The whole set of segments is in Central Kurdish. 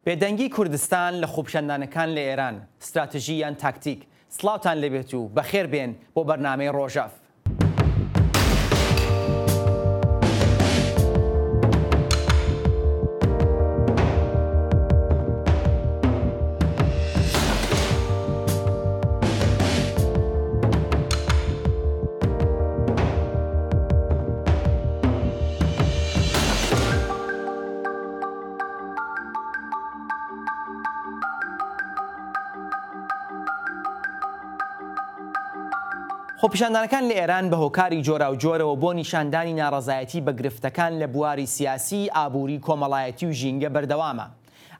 بێدەنگی کوردستان لە خۆپیشاندانەکان لە ئێران استراتژی یان تاکتیک سڵاوتان لەبێت و بەخێر بێن بۆ بەرنامەی ڕۆژاف. خۆپیشاندانەکان لە ئێران بە هۆکاری جۆرا و جۆرەوە بۆ نیشاندانی ناڕەزایەتی بە گرفتەکان لە بواری سیاسی، ئابووری، کۆمەڵایەتی و ژینگە بەردەوامە.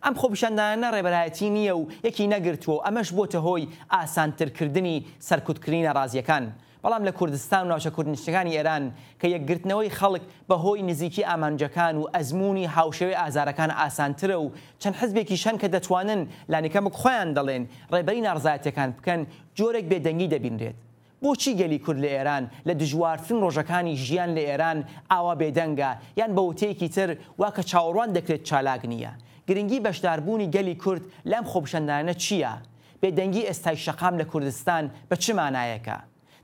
ئەم خۆپیشاندانە ڕێبەرایەتی نییە و یەکی نەگرتووە، ئەمەش بۆتە هۆی ئاسانترکردنی سەرکوتکردنی ناڕازیەکان. بەڵام لە کوردستان و ناوچە کوردنشتەکانی ئێران کە یەکگرتنەوەی خەڵک بەهۆی نزیکی ئامانجەکان و ئەزمموی هاوشێوەی ئازارەکان ئاسانترە و چەند حزبێکی شەن کە دەتوانن لانیکەمک خۆیان دەڵێن ڕێبەری ناڕزایەتەکان بکەن جۆرێک بێدەنگی دەبینرێت. بۆچی گەلی کورد لە ئێران لە دژوارترین ڕۆژەکانی ژیان لە ئێران ئاوا بێدەنگە یان بە وتەیەکی تر واکە چاوەڕوان دەکرێت چالاک نییە؟ گرنگی بەشداربوونی گەلی کورد لەم خۆپیشاندانە چییە؟ بێدەنگی ئێستای شەقام لە کوردستان بە چ مانایەکە؟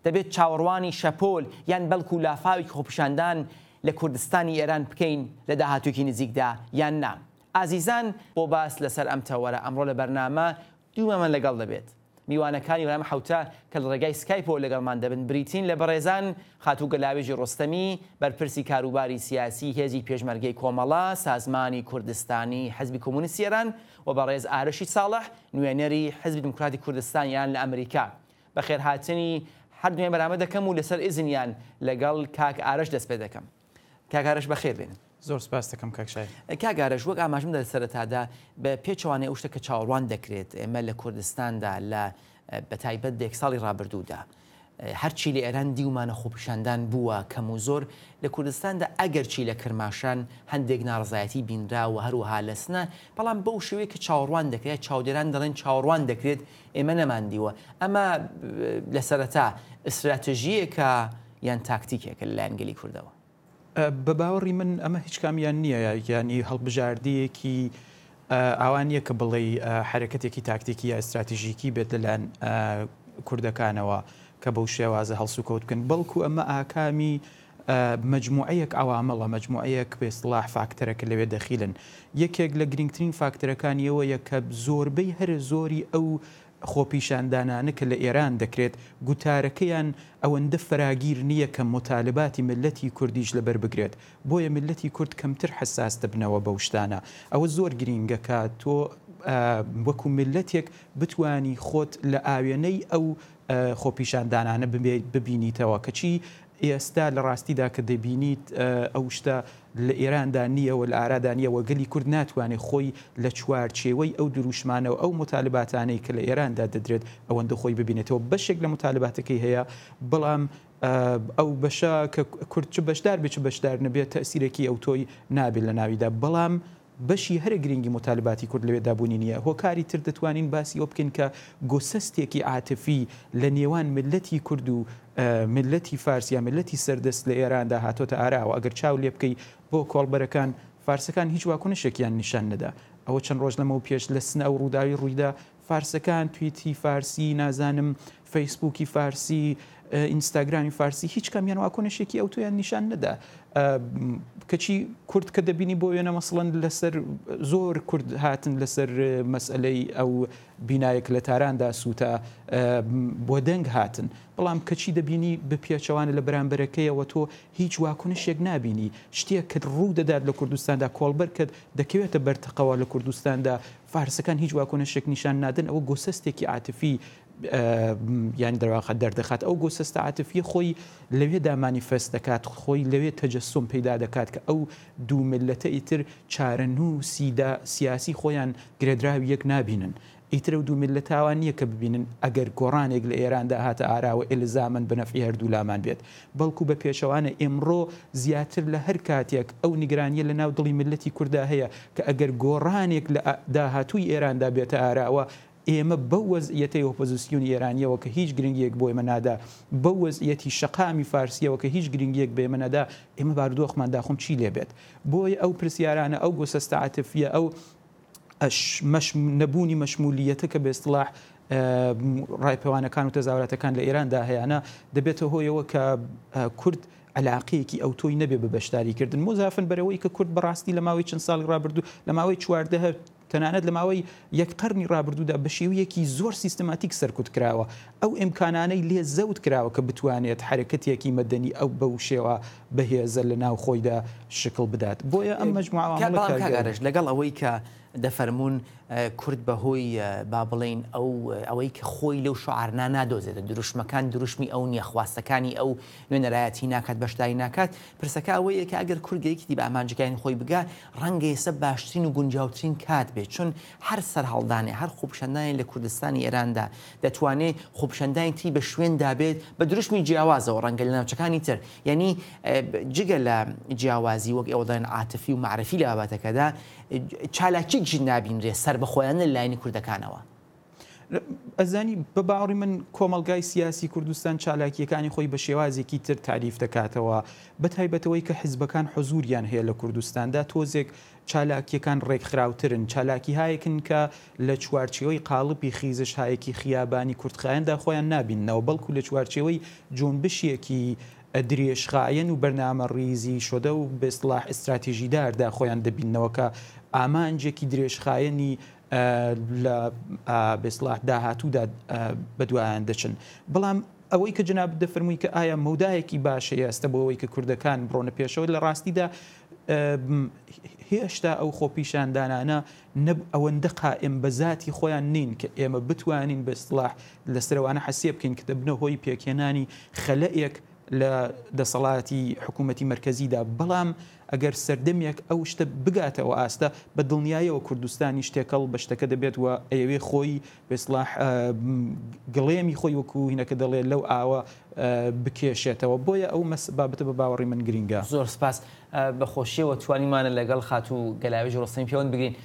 دەبێت چاوەڕوانی شەپۆل یان بەڵکو لافاوی خۆپیشاندان لە کوردستانی ئێران بکەین لە داهاتوویەکی نزیکدا یان نا؟ ئازیزان، بۆ باس لەسەر ئەم تەوەرە ئەمڕۆ لە بەرنامە دوومەمە لەگەڵ دەبێت. میوانەکانی وەرام حوتە کە لە ڕێگای سکایپەوە لەگەڵمان دەبن بریتین لە بەڕێزان خاتوو گەلاوێژی ڕۆستەمی، بەرپرسی کاروباری سیاسی هێزی پێشمەرگەی کۆمەڵا سازمانی کوردستانی حزبی کۆمونیستی ئێران و بەڕێز ئارەشی ساڵح، نوێنەری حزبی دموکراتی کوردستان یان لە ئەمریکا. بەخێرهاتنی هەردوویان بەرامە دەکەم و لەسەر ئیزنیان لەگەڵ کاک ئارەش دەست پێ دەکەم. کاک ئارەش بەخێر بێنن. زۆر سپاس دەکەم کاکشای. کاک ئارەش، وەک ئاماژم دەدە سەرەتادا بە پێچەوانەی ئەو شتە کە چاوەڕوان دەکرێت ئێمە لە کوردستاندا لە بەتایبەت دێک ساڵی ڕابردوودا هەرچی لە ئێران دیومانە خۆپیشاندان بووە کەم و زۆر لە کوردستاندا ئەگەرچی لە کرماشان هەندێک ناڕزایەتی بینرا و هەروەها لەسنە، بەڵام بەو شێوەیە کە چاوەڕوان دەکرێت چاودێران دەڵێن چاوەڕوان دەکرێت ئێمە نەماندیوە. ئەمە لە سەرەتا ئستراتژیەکە یان تاکتیکێکە لەلایەن گەلی کوردەوە؟ بە باوەڕی من ئەمە هیچ کامیان نییە، یانی هەڵبژاردەیەکی ئەوانیە کە بڵێ حرەکەتێکی تاکتیکی یا ئستراتیژیکی بێت لەلایەن کوردەکانەوە کە بەو شێوازە هەڵسو کەوت بکەن، بەڵکو ئەمە ئاکامی مجموعەیەک ئەوامەڵە، مجموعەیەک بێسڵاح فاکتەرەکە لەوێ دەخیلن. یەکێک لە گرنگترین فاکتەرەکانیەوەیە کە زۆربەی هەر زۆری ئەو خۆپیشاندانانە کە لە ئێران دەکرێت گوتارەکەیان ئەوەندە فراگیر نییە کە متالباتی ملەتی کوردیش لەبەر بگرێت، بۆیە ملەتی کورد کەمتر حساس دەبنەوە بەو شتانە. ئەوە زۆر گرینگە کە تۆ وەکو ملەتێک بتوانی خۆت لە ئاوێنەی ئەو خۆپیشاندانانە ببینیتەوە، کەچی ئێستا لە ڕاستیدا کە دەبینیت ئەو شتە لە ئێراندا نییەوە، لە ئارادا نییەوە. گەلی کورد ناتوانێت خۆی لە چوارچێوەی ئەو دروشمانەوە ئەو متالباتانەی کە لە ئێراندا دەدرێت ئەوەندە خۆی ببینێتەوە. بەشێک لە متالباتەکەی هەیە، بەڵام ئەو بەشە کە کورد چ بەشدار بێت چ بەشدار نەبێت تەسیرێکی ئەو تۆی نابێت لە ناویدا. بەڵام بەشی هەرە گرنگی متالباتی کورد لەوێ دابوونی نییە. هۆکاری تر دەتوانین باسی ئەو بکەین کە گۆسەستێکی عاتفی لە نێوان ملەتی کورد و ملەتی فارس یا ملەتی سەردەست لە ئێراندا هاتۆتە ئاراوە. ئەگەر چاو لێ بکەی بۆ کۆڵبەرەکان فارسەکان هیچ واکوونەشێکیان نیشان نەدا. ئەوە چەند ڕۆژ لەمە و پێش لە سنە ئەو ڕووداوی ڕوویدا فارسەکان توییتی فارسی، نازانم فەیسبووکی فارسی، ئینستاگرامی فارسی، هیچ کامیان واکوونەشێکی ئەو تۆیان نیشان نەدا. کەچی کورد کە دەبینی بۆ وێنە مەسڵەن لەسەر زۆر کورد هاتن لەسەر مەسئلەی ئەو بینایەک لە تاراندا سووتە بۆ دەنگ هاتن، بەڵام کەچی دەبینی بە پێچەوانە لە بەرامبەرەکەیەوە تۆ هیچ واکوونەشێک نابینی. شتێک کە ڕوو دەدات لە کوردستاندا کۆڵبەر کە دەکەوێتە بەرتەقەوە لە کوردستاندا فارسەکان هیچ واکوونەشێک نیشان نادن. ئەوە گۆسەستێکی عاتفی یانی دەواخە دەردەخات. ئەو گۆسەستە عاتفی خۆی لەوێدا مانیفەست دەکات، خۆی لەوێ تەجەسم پەیدا دەکات کە ئەو دوو ملەتە ئیتر چارەنووسی سیاسی خۆیان گرێدراوی یەک نابینن. ئیتر و دوو ملەتاوان نییە کە ببینن ئەگەر گۆڕانێک لە ئێراندا هاتە ئاراوە ئێلزامن بە نەفعی هەردوو لامان بێت، بەڵکو بە پێشەوانە ئێمڕۆ زیاتر لە هەر کاتێک ئەو نیگرانیە لە ناو دڵی ملەتی کووردا هەیە کە ئەگەر گۆڕانێک لە داهاتووی ئێراندا بێتە ئاراوە ئێمە بەو وەزعیەتەی ئۆپۆزیسیۆنی ئێرانیەوە کە هیچ گرنگیەک بۆ ئێمە نادا، بەو وەزعیەتی شەقامی فارسیەوە کە هیچ گرنگیەک بە ئێمە نەدا، ئێمە بارودۆخمان داخۆم چی لێبێت؟ بۆیە ئەو پرسیارانە، ئەو گۆسەستە عاتفیە، ئەو نەبوونی مەشمولیەتە کە بێستڵاح ڕایپەوانەکان و تەزاوراتەکان لە ئێراندا هەیەە دەبێتە هۆیەوە کە کورد علاقەیەکی ئەو تۆی نەبێ بە بەشداریکردن مۆزافن بەرەوەی کە کورد بەڕاستی لە ماوەی چەند ساڵی ڕابردوو لە ماوەی چواردەهە تەنانەت لە ماوەی یەک قەرنی ڕابردوودا بە شێوەیەکی زۆر سیستەماتیک سەرکوت کراوە ئەو ئیمکانانەی لێ زەوت کراوە کە بتوانێت حرەکەتێکی مەدەنی ئەو بەو شێوە بەهێزە لە ناو خۆیدا شکل بدات بۆیە ئەم مەجموعەوە لەگەڵ ئەوەی کە دەفەرمونون کورد بەهۆی با بڵین ئەوەی کە خۆی لەو شعارنا نادۆزێتە دروشمەکان دروشمی ئەو نییە خواستەکانی ئەو نوێنەرایەتی ناکات بەشداری ناکات پرسەکە ئەوەیە کە ئەگەر کورگەیەکی دی بە ئامانجەکانی خۆی بگا ڕەنگە ئێستا باشترین و گونجاوترین کات بێت چون هەر سەر هەڵدانێ هەر خوبشەندانی لە کوردستانی ئێراندا دەتوانێت خوبشەندانی تی بە شوێندا بێت بە دروشمی جیاوازەوە ڕەنگە لە ناوچەکانی تر یعنی جگە لە جیاوازی وەک ئێوەدان عاتفی و معرفی لە بابەتەکەدا چالاکیێکی نابینرێ سەر بەخۆیان لە لایەنی کوردەکانەوە ئەزانی بە باوەڕی من کۆمەلگای سیاسی کوردستان چالاکیەکانی خۆی بە شێوازێکی تر تعریف دەکاتەوە بە تایبەتەوەی کە حیزبەکان حزوریان هەیە لە کوردستاندا تۆزێک چالاکیەکان ڕێکخراوترن چالاکی هایەکن کە لە چوارچێوەی قاڵپی خیزش هایەکی خیابانی کوردخایەندا خۆیان نابینەوە بەڵکو لە چوارچێوەی جۆنبشیەکی درێژخایەن و بەرنامە ڕیزی شۆدە و بێستڵاح ئستراتیژیداردا خۆیان دەبینەوە کە ئامانجێکی درێژخایەنی لە بێستڵاح داهاتوودا بەدوایان دەچن بەڵام ئەوەی کە جناب دەفەرمووی کە ئایا مەودایەکی باشەیە ئەستە بۆ ئەوەی کە کوردەکان بڕۆنە پێشەوە لە ڕاستیدا هێشتا ئەو خۆپیشاندانانە ئەوەندە قائم بە ذاتی خۆیان نین کە ئێمە بتوانین بێستڵاح لەسەرەوانە حەسێ بکەین کە دەبنە هۆی پێکێنانی خەلەیەک لە دەسەڵاتی حکوومەتی مرکزیدا بەڵام ئەگەر سەردەمێک ئەو شتە بگاتەوە ئاستە بە دڵنیایەوە کوردستانی شتێکەڵ بە شتەکە دەبێت وە ئەوێ خۆی بێسڵاح گڵێمی خۆی وەکو هینەکە دەڵێت لەو ئاوە بکێشێتەوە بۆیە ئەو بابەتە بە باوەڕی من گرینگە زۆر سپاس بەخۆشیەوە توانیمانە لەگەڵ خات و گەلاوێژ ڕستەمی پێوەند بگرین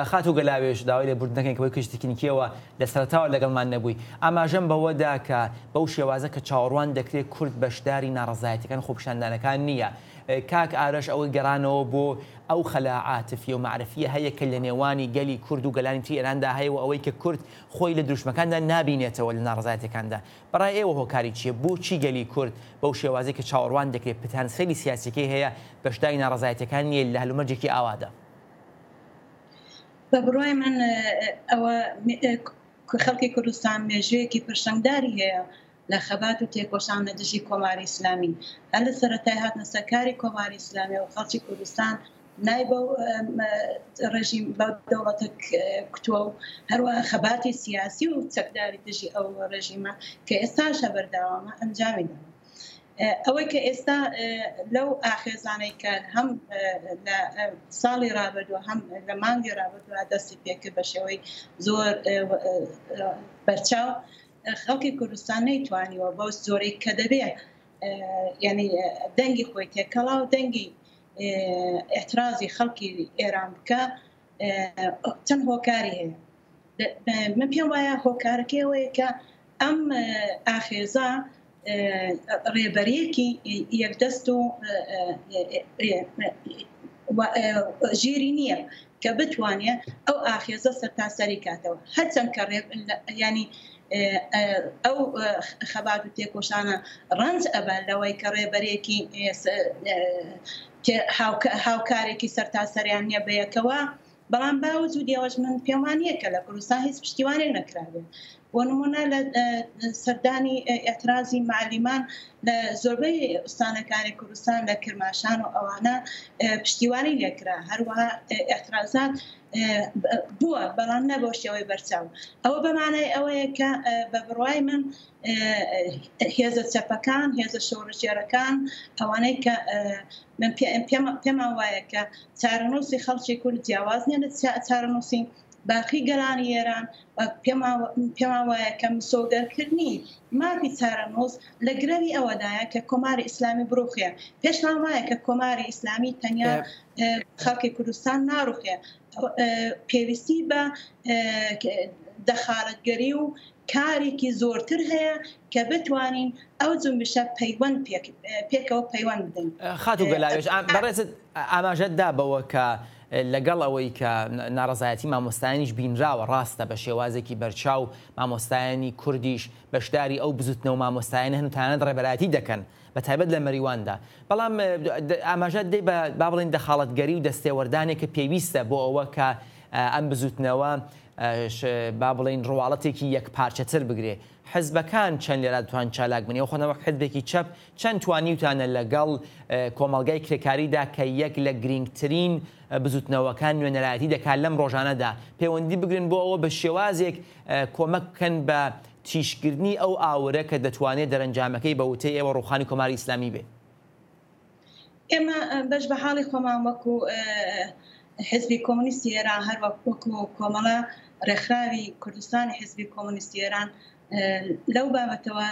خات و گەلاوێژ داوای لە بردنەکەی کە بۆی کشتی تکنیکیەوە لە سەرتاوە لەگەڵمان نەبووی ئاماژەم بەوەدا کە بەو شێوازە کە چاوەڕوان دەکرێت کورد بەشداری ناڕەزایەتیەکان خۆپیشاندانەکان نییە کاک ئارەش ئەوەی گەڕانەوە بۆ ئەو خەلا عاتفی و معرفیە هەیە کە لە نێوانی گەلی کورد و گەلانی تی ئێراندا هەیە و ئەوەی کە کورد خۆی لە دروشمەکاندا نابینێتەوە لە ناڕزایەتەکاندا بەڕای ئێوە هۆکاری چییە بۆچی گەلی کورد بەو شێوازەی کە چاوەڕوان دەکرێت پتانسیلی سیاسیەکەی هەیە بەشداری ناڕزایەتەکان نیە لە هەلومەرجێکی ئاوادا بە بڕای من ئەوە خەڵکی کوردستان مێژوەیەکی پرشەنگداری هەیە لە خەبات و تێکۆشانە دژی کۆماری ئیسلامی هەر لە سەرەتای هاتنە سەرکاری کۆماری ئیسلامی و خەڵکی کوردستان نای بە ڕژیم بە دەوڵەتە کتووە و هەروەها خەباتی سیاسی و چەکداری دژی ئەو ڕژیمە کە ئێستاشە بەرداوامە ئەنجامی دا ئەوەی کە ئێستا لەو ئاخێزانەی کە هەم لە ساڵی ڕابردووە هەم لە مانگی ڕابردووە دەستی پێکرد بە شێوەی زۆر بەرچاو خەڵکی کوردستان نەیتوانیوە بەو زۆرەی کە دەبێت یعنی دەنگی خۆی تێکەڵا و دەنگی احترازی خەڵکی ئێران بکە چەند هۆکاری هەیە من پێم وایە هۆکارەکەی ئەوەیە کە ئەم ئاخێزە ڕێبەرەیەکی یەکدەست و ژیری نییە کە بتوانێت ئەو ئاخێزە سەرتاسەری کاتەوە هەرچەند کە ینی ئەو خەبات و تێکۆشانە ڕەنج ئەبان لەوەی کە ڕێبەرێکی هاوکارێکی سەرتاسەریان نییە بەیەکەوە بەڵام باوجود ئەوەش من پێم وانییە کە لە کوردستان هیچ پشتیوانێک نەکرابێت بۆ نمونە لە سەردانی ئێترازی معلیمان لە زۆربەی ئوستانەکانی کوردستان لە کرماشان و ئەوانە پشتیوانی لێکرا هەروەها ئێترازات بووە بەڵام نەبۆ شێوەی بەرچاو ئەوە بەمانای ئەوەیە کە بە بڕوای من هێزە چەپەکان هێزە شۆڕژێرەکان ئەوانەی کە پێمان وایە کە چارەنووسی خەڵکی کورد جیاواز نیە لە چارەنووسی باقی گەلانی ئێران پێمان وایە کە مسۆگەرکردنی مافی چارەنووس لە گرەوی ئەوەدایە کە کۆماری ئیسلامی بڕوخێ پێشمان وایە کە کۆماری ئیسلامی تەنیا خەڵکی کوردستان ناڕوخێ پێویستی بە دەخالەتگەری و کارێکی زۆرتر هەیە کە بتوانین ئەو جنبشە پەیوەند پێکەوە پەیوەند بدەین خات و گەلاوێژ بەڕێزت ئاماژەت دا بەوە کە لەگەڵ ئەوەی کە ناڕزایەتی مامۆستایانیش بینراوە ڕاستە بە شێوازێکی بەرچاو مامۆستایانی کوردیش بەشداری ئەو بزوتنەوە مامۆستایانە هەنوتانەت ڕێبەراتی دەکەن بە تایبەت لە مەریواندا بەڵام ئاماژات دەی با بڵین دەخاڵەتگەری و دەستێوەردانێک کە پێویستە بۆ ئەوە کە ئەم بزوتنەوە با بڵین ڕواڵەتێکی یەک پارچەتر بگرێ حزبەکان چەند لێرا توان چالاک بنی خۆنەوە حزبێکی چەپ چەند توانیوتانە لەگەڵ کۆمەڵگای کرێکاریدا کە یەک لە گرنگترین بزوتنەوەکان نوێنەرایەتی دەکات لەم ڕۆژانەدا پەیوەندی بگرن بۆ ئەوە بە شێوازێک کۆمەک بکەن بە تیشکردنی ئەو ئاورە کە دەتوانێت دەرەنجامەکەی بە وتەی ئێوە ڕوخانی کۆماری ئیسلامی بێ. ئێمە بەش بە حاڵی خۆمان وەکو حزبی کۆمونیستی ئێران هەر وەکو کۆمەڵە ڕێکخراوی کوردستانی حزبی کۆمونیستی ئێران لەو بابەتەوە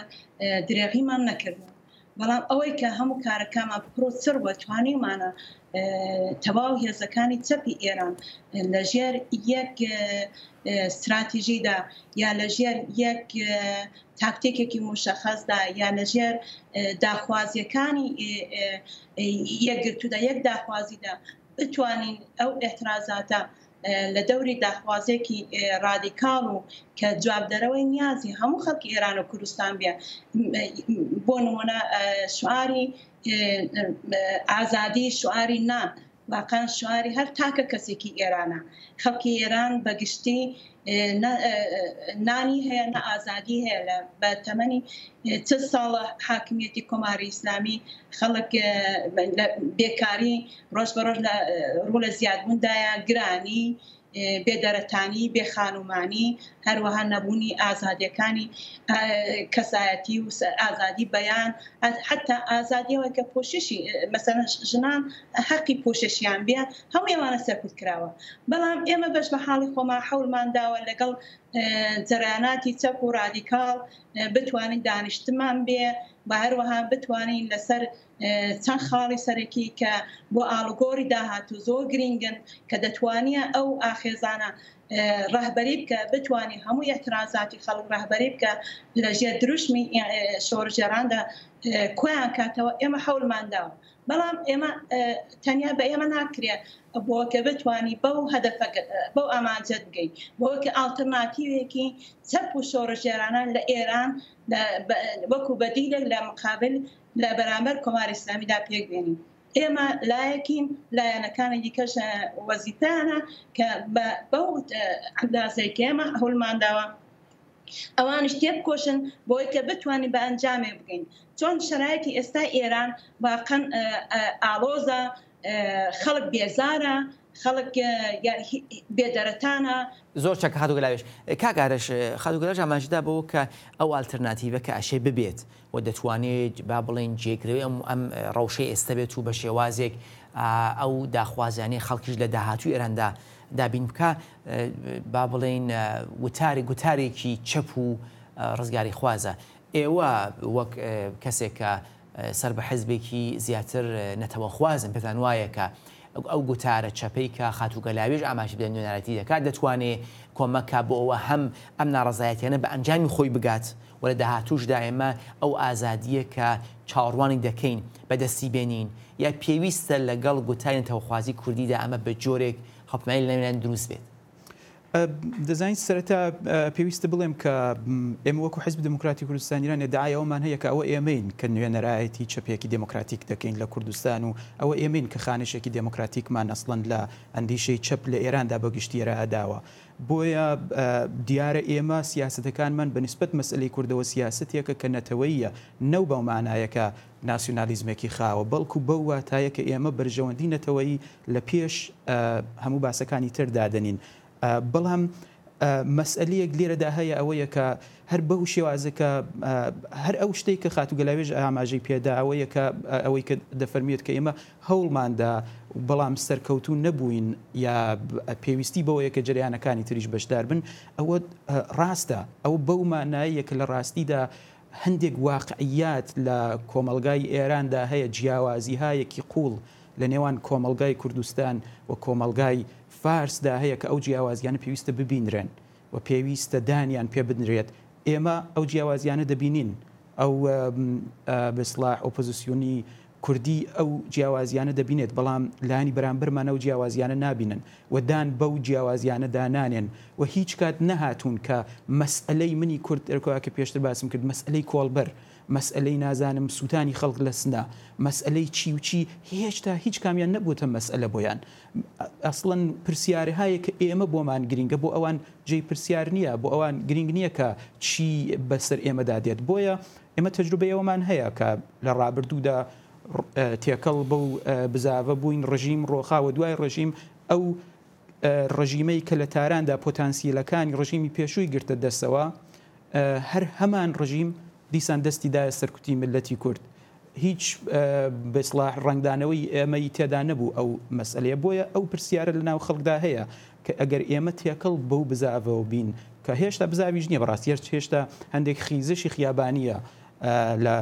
درێغیمان نەکردن بەڵام ئەوەی کە هەموو کارەکانمان پرۆسەر بە توانیمانە تەواو هێزەکانی چەپی ئێران لەژێر یەک استراتیژیدا یا لەژێر یەک تاکتیکێکی مشەخەزدا یا لەژێر داخوازیەکانی یەکگرتوودا یەک داخوازیدا بتوانین ئەو ئێترازاتە لە دەوری داخوازێکی ڕادیکاڵ و کە جوابدەرەوەی نیازی هەموو خەڵکی ئێران و کوردستان بێ بۆ نمونە شعاری ئازادی شعاری نان واقعا شعاری هەر تاکە کەسێکی ئێرانە خەڵکی ئێران بەگشتی نانی هەیە نە ئازادی هەیە بە تەمەنی چ ساڵە حاکمیەتی کۆماری ئیسلامی خەڵک بێکاری ڕۆژ بە ڕۆژ ڕوو لە زیادبووندایە گرانی بێدەرەتانی بێخانومانی هەروەها نەبوونی ئازادیەکانی کەسایەتی و ئازادی بەیان حتا ئازادیەوە کە پۆششی مەسەلەن ژنان حەقی پۆششیان بێ هەموو ئێوانە سەرکوت کراوە بەڵام ئێمە بەش بە حاڵی خۆمان حەولمان داوە لەگەڵ جەرایاناتی چەپ و ڕادیکاڵ بتوانین دانیشتمان بێ بە هەروەها بتوانین لەسەر چەند خاڵی سەرەکی کە بۆ ئاڵوگۆری داهاتوو زۆر گرنگن کە دەتوانیە ئەو ئاخێزانە ڕەهبەری بکە بتوانین هەموو ئێترازاتی خەڵک ڕەهبەری بکە لەژێر دروشمی شۆڕژێراندا کۆیان کاتەوە ئێمە حەولمان داوە بەڵام ئێمە تەنیا بە ئێمە ناکرێت بۆ کە بتوانی بەو هەدەفە بەو ئامانجەت بگەیت بۆ کە ئالتەرناتیڤێکی چەپ و شۆڕژێرانان لە ئێران وەکو بەدیلێک لە مقابل لە بەرامبەر کۆماری ئیسلامیدا پێک بێنین ئێمە لایەکین لایەنەکانی دیکەش وەزیفەیانە کە بەو ئەندازەی کە ئێمە هەوڵمان داوە ئەوانش تێبکۆشن بۆی کە بتوانین بە ئەنجامێ بگەین چۆن شەرایەتی ئێستا ئێران واقعاً ئاڵۆزە خەڵک بێزارە خەڵک بێدەرەتانە زۆر چەکە خاتوگەلاوێش کاگارش خاتوگەلاش ئاماژەدا بەوە کە ئەو ئالتەرناتیڤە کە ئەشێ ببێت و دەتوانێت با بڵێن جێگرەوەی ئەم ڕەوشەی ئێستا بێت و بە شێوازێک ئەو داخوازیانەی خەڵکیش لە داهاتووی ئێراندا دابین بکە با بڵێن گوتارێکی چەپ و ڕزگاری خوازە ئێوە وەک کەسێک کە سەر بە حیزبێکی زیاتر نەتەوە خوازن پێتان وایە کە ئەو گوتارە چەپەی کە خاتوگەلاوێژ ئاماژی بدەن نوێنەرەتی دەکات دەتوانێت کۆمەکە بۆ ئەوە هەم ئەم ناڕەزایەتیانە بە ئەنجامی خۆی بگات و لە داهاتووشدا ئێمە ئەو ئازادیە کە چاوەڕوانی دەکەین بەدەستی بێنین یا پێویستە لەگەڵ گوتاری نەتەوەخوازی کوردیدا ئەمە بە جۆرێک هەڵپمەی لەنێن دروست بێت. دەزانین سەرەتا پێویستە بڵێم کە ئێمە وەکو حیزب دموکراتی کوردستان ئیران ئەدعایەوەمان هەیە کە ئەوە ئێمەین کە نوێنەرایەتی چەپێکی دموکراتیک دەکەین لە کوردستان و ئەوە ئێمەین کە خانشێکی دموکراتیکمان ئەسڵەن لە ئەندیشەی چەپ لە ئێراندا بەگشتیێرە ئەداوە بۆیە دیارە ئێمە سیاسەتەکانمان بەنسبەت مەسئلەی کوردەوە سیاسەتێکە کە نەتەوەیە نەو بەو مانایەکە ناسیۆنالیزمێکی خاوە بەڵکو بەو واتایە کە ئێمە بەرژەوەندی نەتەوەیی لە پێش هەموو باسەکانی تردادنین بەڵام مەسئلەیەک لێرەدا هەیە ئەوەیە کە هەر بەو شێوازەکە هەر ئەو شتێک کە خاتوگەلاوێژ ئاماژەی پێدا ئەوەیە کە ئەوەی کە دەفەرمێت کە ئێمە هەوڵماندا بەڵام سەرکەوتو نەبووین یا پێویستی بەوەیە کە جریانەکانی تریش بەشدار بن ئەوە ڕاستە ئەو بەو ماناییە کە لە ڕاستیدا هەندێک واقعیات لە کۆمەلگای ئێراندا هەیە جیاوازیهایەکی قوڵ لە نێوان کۆمەلگای کوردستان و کۆمەلگای فارسدا هەیە کە ئەو جیاوازیانە پێویستە ببینرێن و پێویستە دانیان پێ بدرێت ئێمە ئەو جیاوازیانە دەبینین ئەو بەسڵاح ئۆپۆزیسیۆنی کوردی ئەو جیاوازیانە دەبینێت بەڵام لانی بەرامبەرمانە و جیاوازیانە نابینن وەدان بەو جیاوازیانەدا نانێن و هیچ کات نەهاتوون کە مەسئلەی منی کورد ئەرکەوە کە پێشتر باسم کرد مەسئلەی کۆڵبەر مەسئلەی نازانم سووتانی خەڵک لە سنە مەسئلەی چی و چی هێشتا هیچ کامیان نەبووتە مەسئلە بۆیان ئەسڵەن پرسیارهایە کە ئێمە بۆمان گرینگە بۆ ئەوان جێی پرسیار نییە بۆ ئەوان گرنگ نییە کە چی بەسەر ئێمەدا دێت بۆیە ئێمە تەجروبەیەوەمان هەیە کە لە ڕابردوودا تێکەڵ بەو بزاوە بووین ڕژیم ڕۆخاوە دوای ڕژیم ئەو ڕژیمەی کە لە تاراندا پۆتانسیلەکانی ڕژیمی پێشووی گرتە دەستەوە هەر هەمان ڕژیم دیسان دەستی دایە سەرکوتی ملەتی کورد هیچ بەسڵاح ڕنگدانەوەی ئێمەی تێدا نەبوو ئەو مەسئلەیە بۆیە ئەو پرسیارە لە ناو خەڵکدا هەیە کە ئەگەر ئێمە تێکەڵ بەو بزاوەوە بین کە هێشتا بزاویش نییە بەڕاستی هێشتا هەندێک خیزشی خیابانیە لە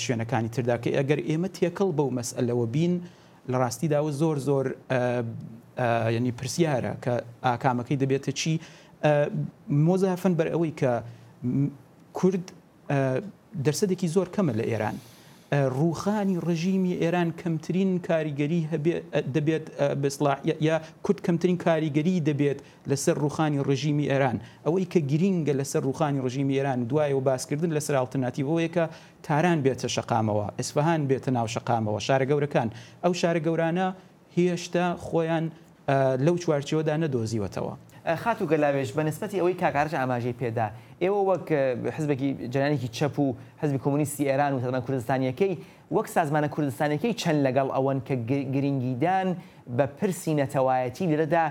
شوێنەکانی تردا کە ئەگەر ئێمە تێکەڵ بەو مەسئلەوە بین لە ڕاستیداوە زۆر ینی پرسیارە کە ئاکامەکەی دەبێتە چی مۆزافن بەر ئەوەی کە کورد دەرسەدێکی زۆر کەمە لە ئێران ڕوخانی ڕژیمی ئێران کەمترین کاریگەری دەبێت بەسڵاح یا کورد کەمترین کاریگەری دەبێت لەسەر ڕوخانی ڕژیمی ئێران ئەوەی کە گرینگە لەسەر ڕوخانی ڕژیمی ئێران دوایەوە باسکردن لەسەر ئالتەرناتیڤەوەیە کە تاران بێتە شەقامەوە ئەسفەهان بێتە ناو شەقامەوە شارە گەورەکان ئەو شارە گەورانە هێشتا خۆیان لەو چوارچەوەدا نەدۆزیوەتەوە خاتو گەلاوێژ بە نسبەتی ئەوەی کاکارش ئاماژەی پێدا ئێوە وەک حزبێکی جەنانێکی چەپ و حزبی کۆمونیستی ئێران و تەنانەت کوردستانیەکەی وەک سازمانە کوردستانەکەی چەند لەگەڵ ئەوەن کە گرنگیدان بە پرسی نەتەوایەتی لێرەدا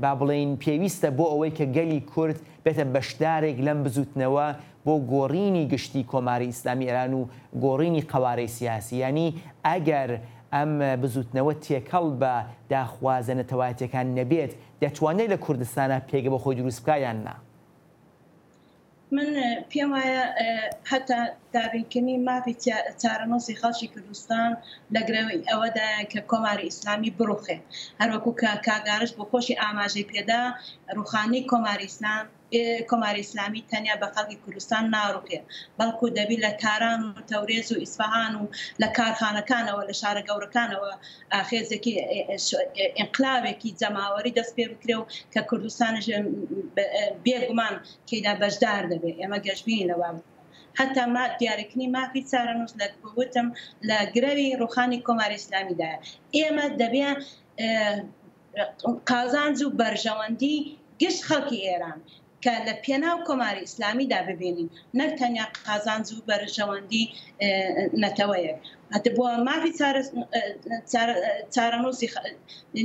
با بڵێن پێویستە بۆ ئەوەی کە گەلی کورد بێتە بەشدارێک لەم بزوتنەوە بۆ گۆڕینی گشتی کۆماری ئیسلامی ئێران و گۆڕینی قەوارەی سیاسی ینی ئەگەر ئەم بزوتنەوە تێکەڵ بە داخوازە نەتەوایەتیەکان نەبێت دەتوانێت لە کوردستانە پێگە بە خۆی دروست بکایان نا من پێم وایە هەتا دابینکردنی مافی چارەنووسی خەڵکی کوردستان لەگرەوەی ئەوەدایە کە کۆماری ئیسلامی بڕوخێ هەروەکو کە کاگارش بۆ خۆشی ئاماژەی پێدا ڕوخانی کۆماری ئیسلامی تەنیا بە خەڵکی کوردستان ناڕوخێ بەڵکو دەبی لە تاران و تەورێز و ئیسفەهان و لە کارخانەکانەوە لە شارە گەورەکانەوە ئاخێزێکی ئینقلابێکی جەماوەری دەست پێ بکرێ و کە کوردستانش بێگومان کەیدا بەشدار دەبێت ئێمە گەشتبین لەوە حتا ما دیارەکردنی مافی چارەنووس لە گوتم لە گرەوی ڕوخانی کۆماری ئیسلامیدایە ئێمە دەبێت قازانج و بەرژەوەندی گشت خەڵکی ئێران کە لە پێناو کۆماری ئیسلامیدا ببینین نەک تەنیا قازانج و بەرژەوەندی نەتەوەیە هەتا بۆ مافی چارەنووسی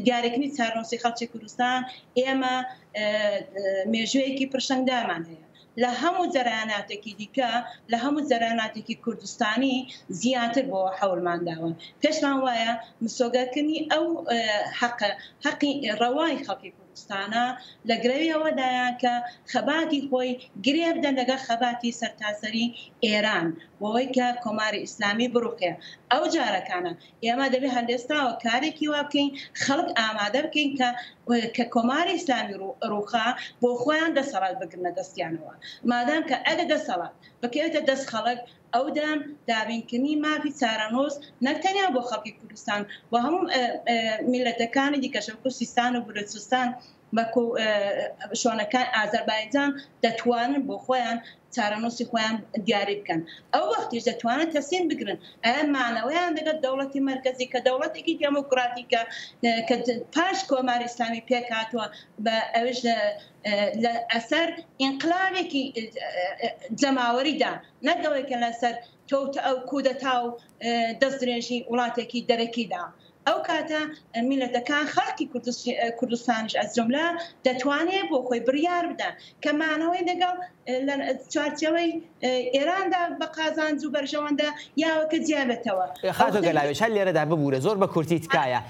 دیارەکردنی چارەنووسی خەڵکی کوردستان ئێمە مێژوەیەکی پرشەنگدامان هەیە لە هەموو جەرایاناتێکی دیکە لە هەموو جەرایاناتێکی کوردستانی زیاتر بۆ حەولمانداوە پێشمان وایە مسۆگەکردنی ئەو حەقی ڕەوای خەڵکی کوردستانە لە گرەوی ئەوەدایە کە خەباتی خۆی گرێ بدەن لەگەڵ خەباتی سەرتاسەری ئێران بۆەوەی کە کۆماری ئیسلامی بڕوخێ ئەو جارەکانە ئێمە دەبێت هەندێستاوە کارێکی وا بکەین خەڵک ئامادە بکەین کە کۆماری ئیسلامی ڕووخا بۆ خۆیان دەسەڵات بگرنە دەستیانەوە مادام کە ئەگە دەسەڵات بکەوێتە دەست خەڵک ئەودام دابینکردنی مافی چارەنووس نەکتەنیا بۆ خەڵکی کوردستان بۆ هەموو میلەتەکانی دیکەشە کوردستان و بلوچستان بەکو شۆنەکان ئازەربایجان دەتوانن بۆ خۆیان چارەنووسی خۆیان دیاری بکەن ئەو وەختیش دەتوانن تەسین بگرن ئەم مانەوەیان دەگەت دەوڵەتی مەرکەزی کە دەوڵەتێکی دموکراتیکە کە پاش کۆماری ئیسلامی پێک هاتووە بە ئەوش لە ئەسەر ئینقلابێکی جەماوەریدا نەکەوەی لەسەر کەوتە ئەو کودەتا و دەستدرێژی وڵاتێکی دەرەکیدا ئەو کاتە میلەتەکان خەڵکی کوردستانیش ئەجملا دەتوانێت بۆ خۆی بڕیار بدەن کە مانەوەی لەگەڵ چوارچەوەی ئێراندا بە قازانج و بەرژەوەندا یاوەکە جیابێتەوە خاتۆ گەلاوێش هەر لێرەدا ببوورە زۆر بە کورتی تکایە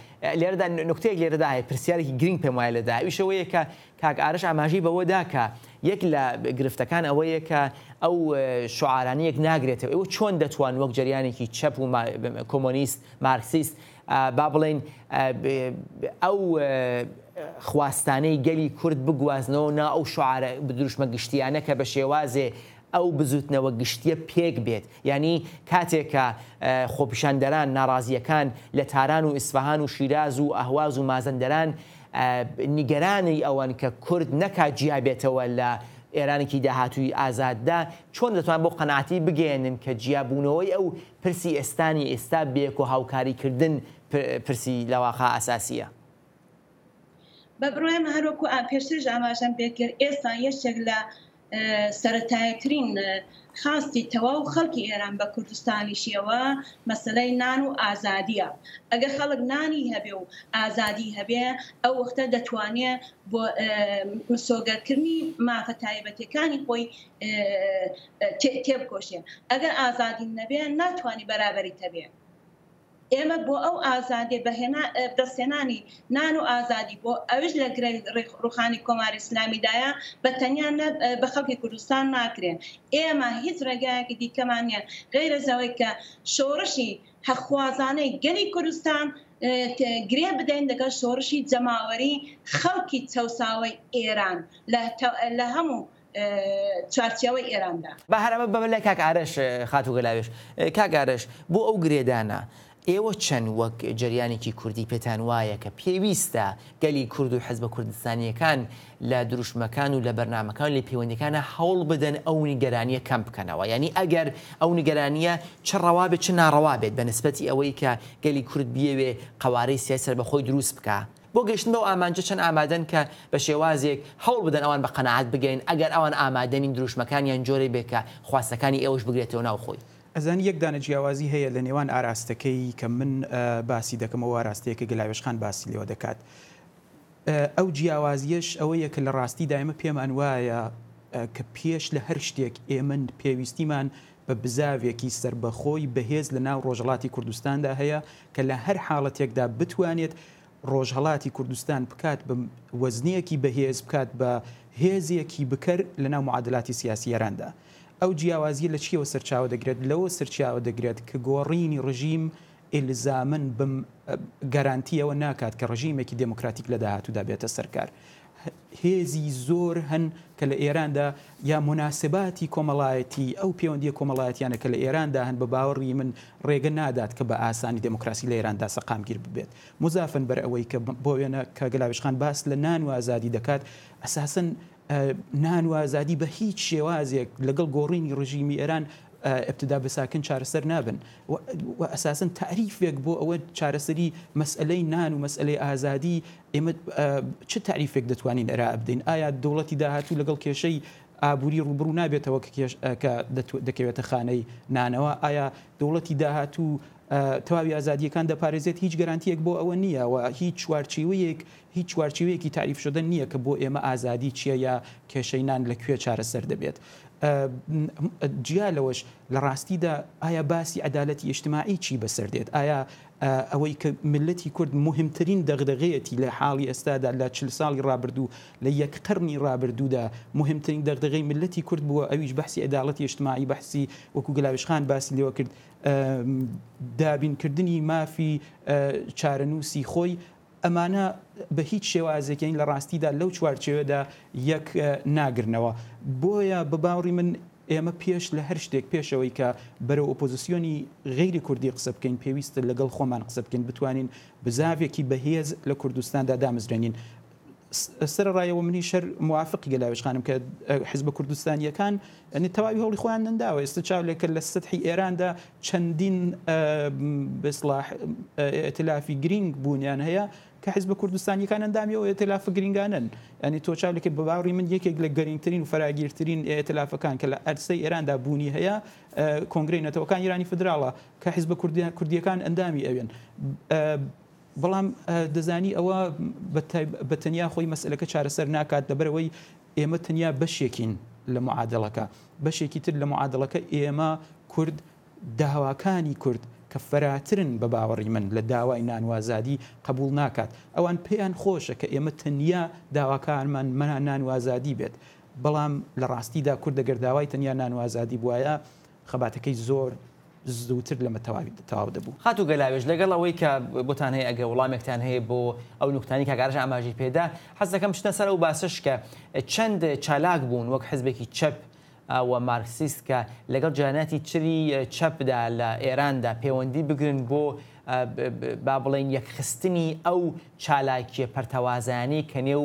لێرەدا نکتەیەک لێرەدا هەیە پرسیارێکی گرنگ پێم وایە لەدا ئەویشەوەیە کە کاک ئارەش ئاماژەی بەوەدا کە یەک لە گرفتەکان ئەوەیە کە ئەو شعارانەیەک ناگرێتەوە ئەوە چۆن دەتوان وەک جریانێکی چەپ و کۆمۆنیست مارکسیست با بڵێن ئەو خواستانەی گەلی کورد بگوازنەوە نا ئەو شعارە بدروشمە گشتیانە کە بە شێوازێ ئەو بزوتنەوە گشتیە پێک بێت یعنی کاتێکە خۆپیشاندەران ناڕازیەکان لە تاران و ئیسفەهان و شیراز و ئەهواز و مازەندەران نیگەرانی ئەوەن کە کورد نەکات جیا بێتەوە لە ئێرانێکی داهاتووی ئازاددا چۆن دەتوان بۆ قەناعەتی بگەێنن کە جیابوونەوەی ئەو پرسی ئێستانی ئێستا بێک و هاوکاریکردن پرسی لەواقع ئاساسیە بە بڕۆیمە هەروەکو پێشترش ئاماژەم پێکرد ئێستا یەکێک لە سەرەتاییترین خاستی تەواو خەڵکی ئێران بە کوردستانیشیەوە مەسەلەی نان و ئازادیە ئەگەر خەڵک نانی هەبێ و ئازادی هەبێ ئەو وەختە دەتوانێت بۆ سۆگەرکردنی مافە تایبەتەکانی خۆی تێبکۆشێ ئەگەر ئازادی نەبێ ناتوانانی بەرابەری هەبێ ئێمە بۆ ئەو ئازادی دەستێنانی نان و ئازادی بۆ ئەوش لە ڕوخانی کۆماری ئیسلامیدایە بە تەنیا بە خەڵکی کوردستان ناکرێن ئێمە هیچ ڕێگایەکی دیکەمانە غیرە زەوەی کە شۆڕشی هەخوازانەی گەلی کوردستان گرێ بدەین لەگەڵ شۆڕشی جەماوەری خەڵکی چەساوی ئێران لە هەموو چارچەوەی ئێراندا بە هەرەمە بەمە لای کاک ئارەش خاتوگەلاوێش کاک ئارەش بۆ ئەو گرێدانە ئێوە چەند وەک جریانێکی کوردی پێتان وایە کە پێویستە گەلی کورد و حیزبە کوردستانیەکان لە دروشمەکان و لە بەرنامەکان لە پەیوەندیەکانە هەوڵ بدەن ئەو نیگەرانیە کەم بکەنەوە یعنی ئەگەر ئەو نیگەرانیە چ ڕەوا بێت چ ناڕەوا بێت بە نسبەتی ئەوەی کە گەلی کورد بیەوێ قەوارەی سیاسەر بەخۆی دروست بکە بۆ گەشتن بەو ئامانجە چەند ئامادەن کە بە شێوازێک هەوڵ بدەن ئەوان بە قەناعەت بگەین ئەگەر ئەوان ئامادەنین دروشمەکانیان جۆرەی بێت کە خواستەکانی ئێوەش بگرێتەوە ناوخۆی ئەزانی یەک دانە جیاوازی هەیە لە نێوان ئاراستەکەی کە من باسی دەکەمەوە ئاراستەیەکە گەلاوێشخان باسی لێوە دەکات ئەو جیاوازیەش ئەوەیە کە لە ڕاستی دایمە پێمان وایە کە پێش لە هەر شتێک ئێمە پێویستیمان بە بزاوێکی سربەخۆی بەهێز لە ناو ڕۆژهەڵاتی کوردستاندا هەیە کە لە هەر حاڵەتێکدا بتوانێت ڕۆژهەڵاتی کوردستان بکات بە وەزنیەکی بەهێز بکات بە هێزیەکی بکەر لە ناو معادلاتی سیاسی ئێراندا ئەو جیاوازیە لە چیەوە سەرچاوە دەگرێت لەوە سەرچاوە دەگرێت کە گۆڕینی ڕژیم ئیلزامن بم گەرانتیەوە ناکات کە ڕژیمێکی دموکراتیک لە داهاتوودا بێتە سەرکار هێزی زۆر هەن کە لە ئێراندا یا مناسباتی کۆمەڵایەتی ئەو پەیوەندیە کۆمەڵایەتیانە کە لە ئێراندا هەن بە باوەڕی من ڕێگە نادات کە بە ئاسانی دموکراسی لە ئێراندا سەقامگیر ببێت مزافن بەر ئەوەی کە بۆ وێنە کە گەلاوێشخان باس لە نان و ئازادی دەکات ئەساسن نان و ئازادی بە هیچ شێوازێک لەگەڵ گۆڕینی ڕژیمی ئێران ابتدا بساکن چارەسەر نابن و ئەساسن تعریفێک بۆ ئەوە چارەسەری مەسئلەی نان و مەسئلەی ئازادی ئێمە چ تعریفێک دەتوانین ئەرا ئەبدەین ئایا دەوڵەتی داهاتوو لەگەڵ کێشەی ئابووری ڕوبڕوو نابێتەوە کە دەکەوێتە خانەی نانەوە ئایا دەوڵەتی داهاتوو تەواوی ئازادیەکان دەپارێزێت هیچ گەرانتیەک بۆ ئەوە نییە و هیچ چوارچێوەیەکی تعریف شدن نییە کە بۆ ئێمە ئازادی چییە یا کێشەی نان لەکوێ چارەسەر دەبێت جیا لەوەش لە ڕاستیدا ئایا باسی عەدالەتی ئیجتیماعی چی بەسەردێت ئایا ئەوەی کە ملەتی کورد مهمترین دەغدغەیەتی لە حاڵی ئێستادا لە 40 ساڵی ڕابردوو لە یەک قەرنی ڕابردوودا مهمترین دەغدغەی ملەتی کورد بووە ئەویش بەحسی عەدالەتی ئیجتیماعی بەحسی وەکو گەلاوێشخان باسی لێوە کرد دابینکردنی مافی چارەنووسی خۆی ئەمانە بە هیچ شێوازێکین لە ڕاستیدا لەو چوارچێوەدا یەک ناگرنەوە بۆیە بە باوەڕی من ئێمە پێش لە هەر شتێک پێشەوەی کە بەرەو ئۆپۆزیسیۆنی غیری کوردی قسە بکەین پێویستە لەگەڵ خۆمان قسە بکەین بتوانین بزاوێکی بەهێز لە کوردستاندا دامەزرێنین سەرڕایەوە منی شەر موافقی گەلاوێشخانم کە حیزبە کوردستانیەکان ئەنی تەواوی هەوڵی خۆیان نەنداوە ئێستا چاولێکە لە سەتحی ئێراندا چەندین بەسڵاح ئێتلافی گرنگ بوونیان هەیە کە حیزبە کوردستانیەکان ئەندامیەوە ئێتلافە گرنگانن ئەنی تۆ چاولێکە بە باوەڕی من یەکێک لە گەرینگترین و فراگیرترین ئێتلافەکان کە لە ئەرسەی ئێراندا بوونی هەیە کۆنگرەی نەتەوەکان ایرانی فدراڵە کە حیزبە کوردیەکان ئەندامی ئەوێن بەڵام دەزانی ئەوە بە تەنیا خۆی مەسئلەکە چارەسەر ناکات لەبەرەوەی ئێمە تەنیا بەشێکین لە معادلەکە بەشێکی تر لە معادلەکە ئێمە کورد داواکانی کورد کە فەراترن بە باوەڕی من لە داوای نانوازادی قبول ناکات ئەوان پێیان خۆشە کە ئێمە تەنیا داواکارمان نانوازادی بێت بەڵام لە ڕاستیدا کورد دەگەر داوای تەنیا نانوازادی بواە خەباتەکەی زۆر زووتر لەمە تەواو دەبوو خاتو گەلاوێژ لەگەڵ ئەوەی کە بۆتان هەیە ئەگە وڵامێکتان هەیە بۆ ئەو نوکتانی کاگارژ ئاماژی پێدا حەز دەکەم شتە سەر ئەو باسش کە چەند چالاک بوون وەک حزبێکی چەپ و مارکسیست کە لەگەڵ جیهاناتی چری چەپدا لە ئێراندا پەیوەندی بگرن بۆ با بڵێن یەکخستنی ئەو چالاکیە پەرتەوازانەی کە نێو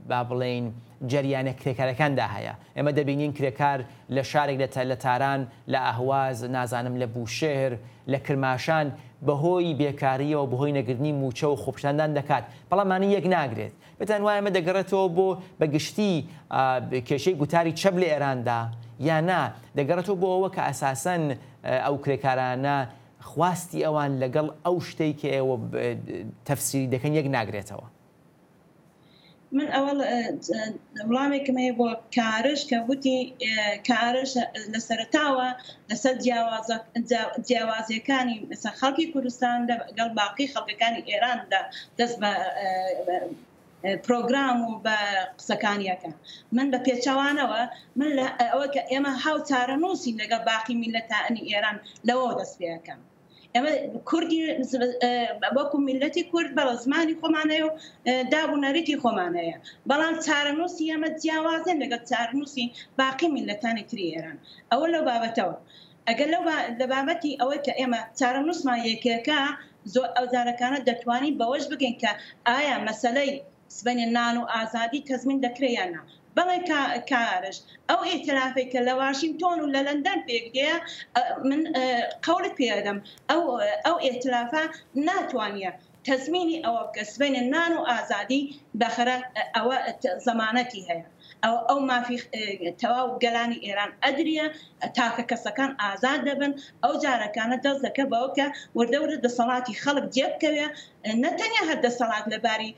با بڵێن جەریانە کرێکارەکاندا هەیە. ئێمە دەبینین کرێکار لە شارێک لە تاران لە ئاهواز نازانم لە بوشێر لە کرماشان بەهۆی بێکاریەوە بەهۆی نەگرنی موچە و خۆپشاندان دەکات بەڵامانی یەک ناگرێت بتان وایە ئەمە دەگەڕێتەوە بۆ بەگشتی کێشەی گوتاری چەپ لە ئێراندا یان نا دەگەڕێتەوە بۆ ئەوە کە ئەساسەن ئەو کرێکارانە خواستی ئەوان لەگەڵ ئەو شتەی کە ئێوە تەفسیری دەکەن یەک ناگرێتەوە. من ئەوڵ وڵامێکم هەیە بۆ کارش کە وتی کارش لە سەرتاوە لەسەر جیاوازیەکانی مثل خەڵکی کوردستان لەگەڵ باقی خەڵکەکانی ئێراندا دەست بە پرۆگرام و بە قسەکانیەکە. من بە پێچەوانەوە من ئەوە کە ئێمە هاوچارەنووسی لەگەڵ باقی میلەتانی ئێران لەوە دەست پێەکەم. ئەمە کوردی وەکو میلەتی کورد بەڵە زمانی خۆمانەیە و دابوونەریتی خۆمانەیە بەڵام چارەنووسی ئەمە جیاوازن لەگەڵ چارەنووسی باقی میلەتانی تری ئێران. ئەوە لەو بابەتەوە ئەگەر لە بابەتی ئەوەی کە ئێمە چارەنووسمان یەکێکە زۆر ئەوزارەکانە دەتوانین بەوەش بگەین کە ئایا مەسەلەی سبەینی نان و ئازادی تەزمین دەکرێیانە. بەڵێ کارش ئەو ئێترافێک کە لە واشنگتۆن و لە لەندەن پێگدەیە من قەولت پێدەم ئەو ئێترافە ناتوانیە تەزمینی ئەوە بکە سبەینی نان و ئازادی بەخرە ئەوە زەمانەتی هەیە. ئەو مافی تەواو گەلانی ئێران ئەدریە تاکە کەسەکان ئازاد دەبن ئەو جارەکانە دەست دەکە بەوە کە وردەورە دەسەڵاتی خەڵک جێبکەوێ نەتەنیا هەر دەسەڵات لەباری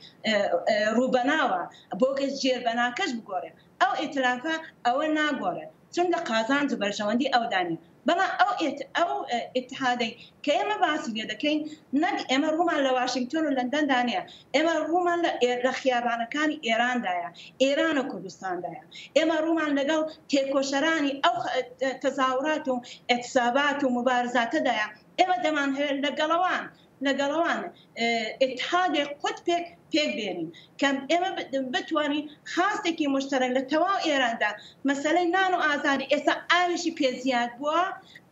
ڕووبەناوە بۆ کەس جێربەناکەش بگۆڕێ ئەو ئێترافە ئەوە ناگۆڕێت چون لە قازانج و بەرژەوەندی ئەودانی بەڵام ئەو ئتحادەی کە ئێمە باسی لێ دەکەین نەک ئێمە ڕوومان لە واشنگتۆن و لەندەندانەیە ئێمە ڕوومان لە خیابانەکانی ئێراندایە ئێران و کوردستاندایە ئێمە ڕوومان لەگەڵ تێکۆشەرانی ئەو تەزاورات و ئەتسابات و مبارزاتەدایە ئێمە دەمان هەیە لەگەڵەوان ئتحادێک قوت پێک بێنین کە ئێمە بتوانین خاستێکی مشتەرەک لە تەواو ئێراندا مەسەلەی نان و ئازادی ئێستا ئاویشی پێزیاد بووە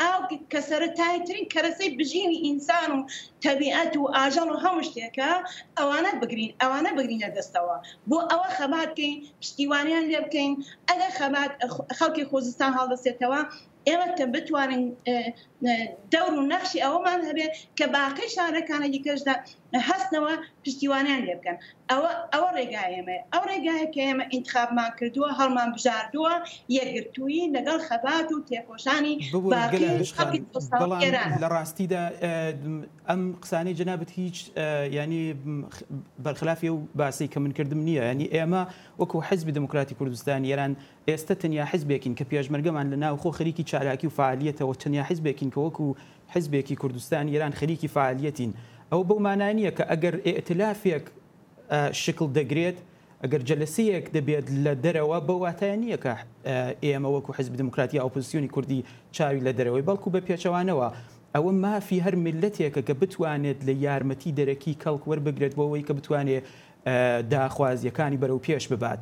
ئاو کە سەرەتاییترین کەرەسەی بژینی ئینسان و تەبیعەت و ئاژەڵ و هەموو شتێکە ئەوانە بگرینە دەستەوە بۆ ئەوە خەبات بکەین پشتیوانیان لێ بکەین ئەگەر خەبات خەڵکی خۆزستان هەڵدەستێتەوە ئێمە کە بتوانین دەور و نەخشی ئەوەمان هەبێ کە باقی شارەکانە دیکەشدا هەستنەوە پشتیوانیان لێ بکەن ئەوە ڕێگایەمە ئەو ڕێگایە کە ئێمە ئینتخابمان کردووە هەڵمان بژاردووە یەکگرتووی لەگەڵ خەبات و تێکۆشانی لە ڕاستیدا ئەم قسانەی جەنابەت هیچ ینی بەرخلافی و باسی کە من کردم نییە ینی ئێمە وەکو حیزبی دموکراتی کوردستان ئێران ئێستا تەنیا حیزبێکین کە پێشمەرگەمان لە ناو خۆ خەریکی چالاکی و فعالیەتەوە تەنیا حیزبێکین کە وەکو حیزبێکی کوردستان ئێران خەریکی فعالیەتین ئەو بەو مانایە کە ئەگەر ئێتلافێک شکل دەگرێت ئەگەر جەلسەیەک دەبێت لە دەرەوە بە واتایە نییە کە ئێمە وەکو حیزب دموکراتی ئۆپۆزیسیۆنی کوردی چاوی لە دەرەوەی بەڵکو بە پێچەوانەوە ئەوە مافی هەر میلەتێکە کە بتوانێت لە یارمەتی دەرەکی کەڵک وەربگرێت بۆەوەی کە بتوانێت داخوازیەکانی بەرەو پێش ببات.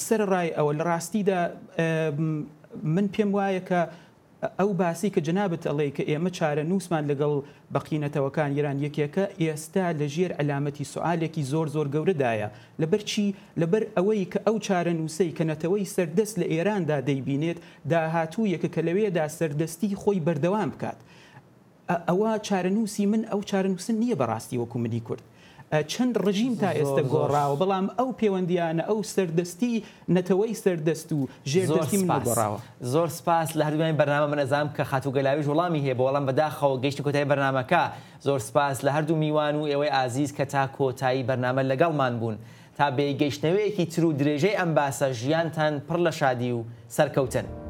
سەرڕای ئەوە لە ڕاستیدا من پێم وایە کە ئەو باسی کە جەنابەت ئەڵێ کە ئێمە چارە نووسمان لەگەڵ بەقینەتەوەکان ئێران یەکێکە ئێستا لە ژێر ئەلامەتی سوالێکی زۆر گەورەدایە لەبەر چی لەبەر ئەوەی کە ئەو چارە نووسەی کە نەتەوەی سەردەست لە ئێراندا دەیبینێت داهاتوویەکە کە لەوێدا سەردەستی خۆی بەردەوام بکات. ئەوە چارە نووسی من ئەو چارە نووسن نییە بەڕاستی وەکو منی کورد چەند ڕژیم تا ئێستا گۆڕاوە بەڵام ئەو پەیوەندیانە ئەو سەردەستی نەتەوەی سەردەست و ژێردەستی من گۆڕاوە. زۆر سپاس لە هەردووانی بەرنامە من ئەزانم کە خاتوگەلاویش وەڵامی هەیە بەوەڵام بەداخەوە گەیشتی کۆتایی بەرنامەکە زۆر سپاس لە هەردوو میوان و ئێوەی ئازیز کە تا کۆتایی بەرنامە لەگەڵمان بوون تا بێگەیشتنەوەیەکی تر و درێژەی ئەم باسە ژیانتان پڕ لە شادی و سەرکەوتن.